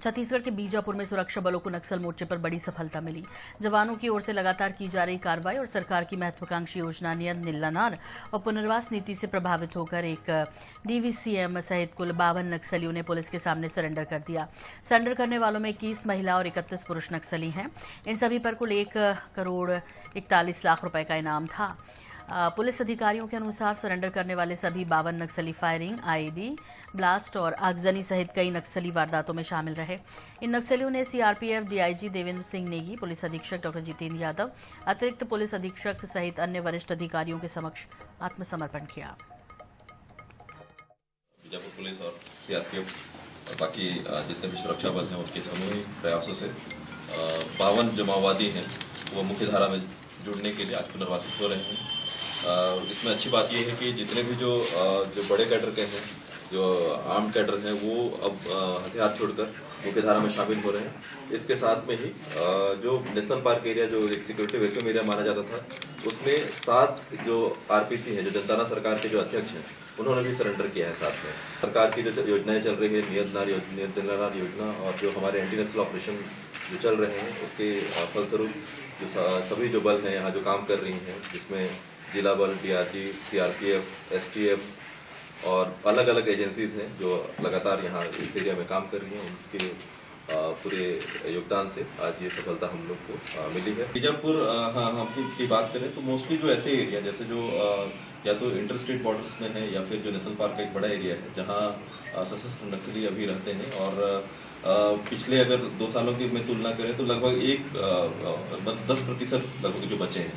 छत्तीसगढ़ के बीजापुर में सुरक्षा बलों को नक्सल मोर्चे पर बड़ी सफलता मिली। जवानों की ओर से लगातार की जा रही कार्रवाई और सरकार की महत्वाकांक्षी योजना नियंत्रण और पुनर्वास नीति से प्रभावित होकर एक डीवीसीएम सहित कुल 52 नक्सलियों ने पुलिस के सामने सरेंडर कर दिया। सरेंडर करने वालों में 21 महिला और 31 पुरुष नक्सली हैं। इन सभी पर कुल 1,41,00,000 रुपए का इनाम था। पुलिस अधिकारियों के अनुसार सरेंडर करने वाले सभी 52 नक्सली फायरिंग, आईईडी, ब्लास्ट और आगजनी सहित कई नक्सली वारदातों में शामिल रहे। इन नक्सलियों ने CRPF DIG Devendra Singh Negi, police अधीक्षक डॉक्टर जितेंद्र यादव, अतिरिक्त पुलिस अधीक्षक सहित अन्य वरिष्ठ अधिकारियों के समक्ष आत्मसमर्पण किया। बीजापुर पुलिस और सीआरपीएफ और बाकी जितने भी सुरक्षा बल हैं उनके सामूहिक प्रयासों से 52 जो माओवादी हैं वो मुख्य धारा में जुड़ने के लिए आज पुनर्वासित हो रहे हैं। इसमें अच्छी बात यह है कि जितने भी जो बड़े कैडर के हैं, जो आर्म्ड कैडर हैं, वो अब हथियार छोड़कर मुख्य धारा में शामिल हो रहे हैं। इसके साथ में ही जो नेशनल पार्क एरिया, जो एक सिक्योरिटी वैक्यूम एरिया माना जाता था, उसमें 7 जो आरपीसी हैं, जो जनताना सरकार के जो अध्यक्ष हैं, उन्होंने भी सरेंडर किया है। साथ में सरकार की जो योजनाएं चल रही है, नियंत्रण योजना और जो हमारे एंटी नक्सल ऑपरेशन जो चल रहे हैं, उसके फलस्वरूप जो सभी जो बल हैं यहाँ जो काम कर रही हैं, जिसमें जिला बल, डीआरजी, सीआरपीएफ, एसटीएफ और अलग अलग एजेंसीज हैं जो लगातार यहाँ इस एरिया में काम कर रही हैं, उनके पूरे योगदान से आज ये सफलता हम लोग को मिली है। बीजापुर हम की बात करें तो मोस्टली जो ऐसे एरिया जैसे जो या तो इंटर स्टेट बॉर्डर्स में है या फिर जो नेशनल पार्क का एक बड़ा एरिया है जहाँ सशस्त्र नक्सली अभी रहते हैं, और पिछले अगर 2 सालों की में तुलना करें तो लगभग 10% लगभग जो बचे हैं,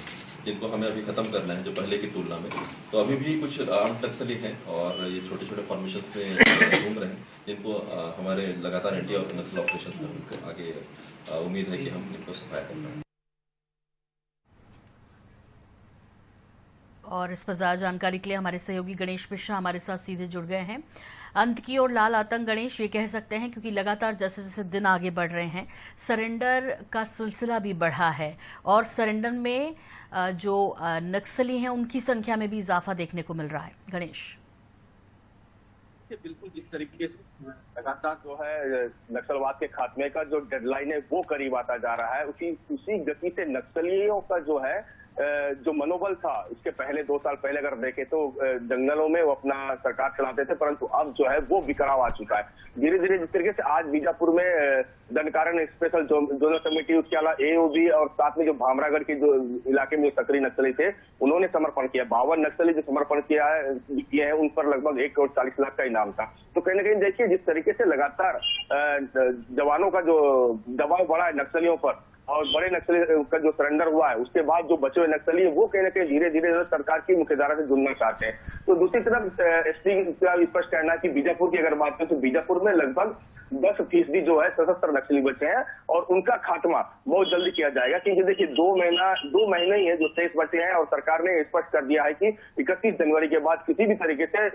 जिनको हमें अभी खत्म करना है जो पहले की तुलना में। तो अभी भी कुछ आर्म्ड नक्सली हैं और ये छोटे छोटे फॉर्मेशंस में घूम रहे हैं, जिनको हमारे लगातार एंटी और नक्सल ऑपरेशन में उनको आगे उम्मीद है कि हम इनको सफाया कर पाएंगे। और इस पर ज्यादा जानकारी के लिए हमारे सहयोगी गणेश मिश्रा हमारे साथ सीधे जुड़ गए हैं। अंत की ओर लाल आतंक गणेश, ये कह सकते हैं क्योंकि लगातार जैसे जैसे दिन आगे बढ़ रहे हैं सरेंडर का सिलसिला भी बढ़ा है और सरेंडर में जो नक्सली हैं उनकी संख्या में भी इजाफा देखने को मिल रहा है। गणेश, बिल्कुल जिस तरीके से लगातार जो है नक्सलवाद के खात्मे का जो डेडलाइन है वो करीब आता जा रहा है, उसी गति से नक्सलियों का जो है जो मनोबल था, इसके पहले 2 साल पहले अगर देखें तो जंगलों में वो अपना सरकार चलाते थे, परंतु अब जो है वो बिखराव आ चुका है। धीरे धीरे जिस तरीके से आज बीजापुर में दंडकारण्य स्पेशल जोनल कमेटी, उसके अलावा एओबी और साथ में जो भामरागढ़ के जो इलाके में सक्रिय नक्सली थे, उन्होंने समर्पण किया। 52 नक्सली जो समर्पण किए हैं उन पर लगभग 1,40,00,000 का इनाम था। तो कहीं ना कहीं देखिए जिस तरीके से लगातार जवानों का जो दबाव बढ़ा है नक्सलियों पर और बड़े नक्सली का जो सरेंडर हुआ है, उसके बाद जो बचे हुए नक्सली है वो कहीं ना कहीं धीरे धीरे सरकार की मुख्यधारा से जुड़ना चाहते हैं। तो दूसरी तरफ एसपी का स्पष्ट कहना है कि बीजापुर की अगर बात करें तो बीजापुर में लगभग 10% जो है सशस्त्र नक्सली बचे हैं और उनका खात्मा बहुत जल्दी किया जाएगा, क्योंकि देखिए 2 महीने ही है जो शेष बचे हैं और सरकार ने स्पष्ट कर दिया है कि 31 जनवरी के बाद किसी भी तरीके से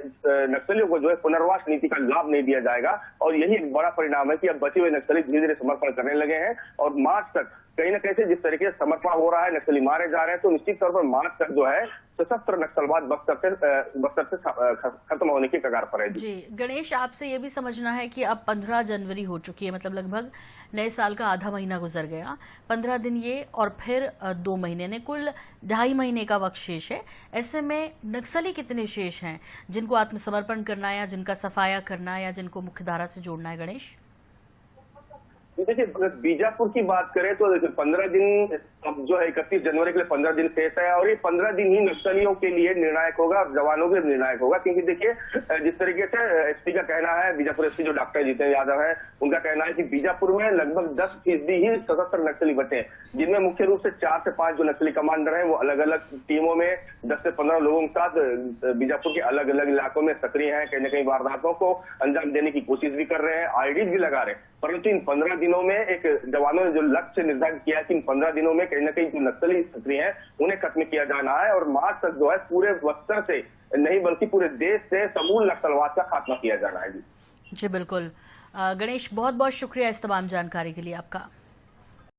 नक्सलियों को जो है पुनर्वास नीति का लाभ नहीं दिया जाएगा। और यही एक बड़ा परिणाम है कि अब बचे हुए नक्सली धीरे धीरे समर्पण करने लगे हैं और मार्च तक कहीं ना कहीं से जिस तरीके से समर्पण हो रहा है, नक्सली मारे जा रहे हैं, तो निश्चित तौर पर मार्च तक जो है सशस्त्र नक्सलवाद बक्सर से खत्म होने की कगार पर है। जी गणेश, आपसे ये भी समझना है कि अब 15 जनवरी हो चुकी है, मतलब लगभग नए साल का आधा महीना गुजर गया, 15 दिन ये और फिर 2 महीने ने कुल 2.5 महीने का वक्त शेष है। ऐसे में नक्सली कितने शेष हैं जिनको आत्मसमर्पण करना है या जिनका सफाया करना है या जिनको मुख्यधारा से जोड़ना है? गणेश, देखिए बीजापुर की बात करें तो देखिए 15 दिन अब जो है 31 जनवरी के लिए 15 दिन शेष है और ये 15 दिन ही नक्सलियों के लिए निर्णायक होगा और जवानों के लिए निर्णायक होगा, क्योंकि देखिए जिस तरीके से एसपी का कहना है, बीजापुर एसपी जो डॉक्टर जितेंद्र यादव है, उनका कहना है कि बीजापुर में लगभग 10% ही सशस्त्र नक्सली बचे हैं, जिनमें मुख्य रूप से 4 से 5 जो नक्सली कमांडर हैं वो अलग अलग टीमों में 10 से 15 लोगों के साथ बीजापुर के अलग अलग इलाकों में सक्रिय हैं, कहीं न कहीं वारदातों को अंजाम देने की कोशिश भी कर रहे हैं, आईडी भी लगा रहे हैं। परंतु इन 15 दिनों में एक जवानों ने जो लक्ष्य निर्धारित किया है कि इन 15 दिनों में कहीं ना कहीं जो नक्सली सक्रिय हैं उन्हें खत्म किया जाना है और मार्च तक जो है पूरे बक्सर से नहीं बल्कि पूरे देश से समूल नक्सलवाद का खात्मा किया जाना है। जी बिल्कुल गणेश, बहुत बहुत शुक्रिया इस तमाम जानकारी के लिए आपका।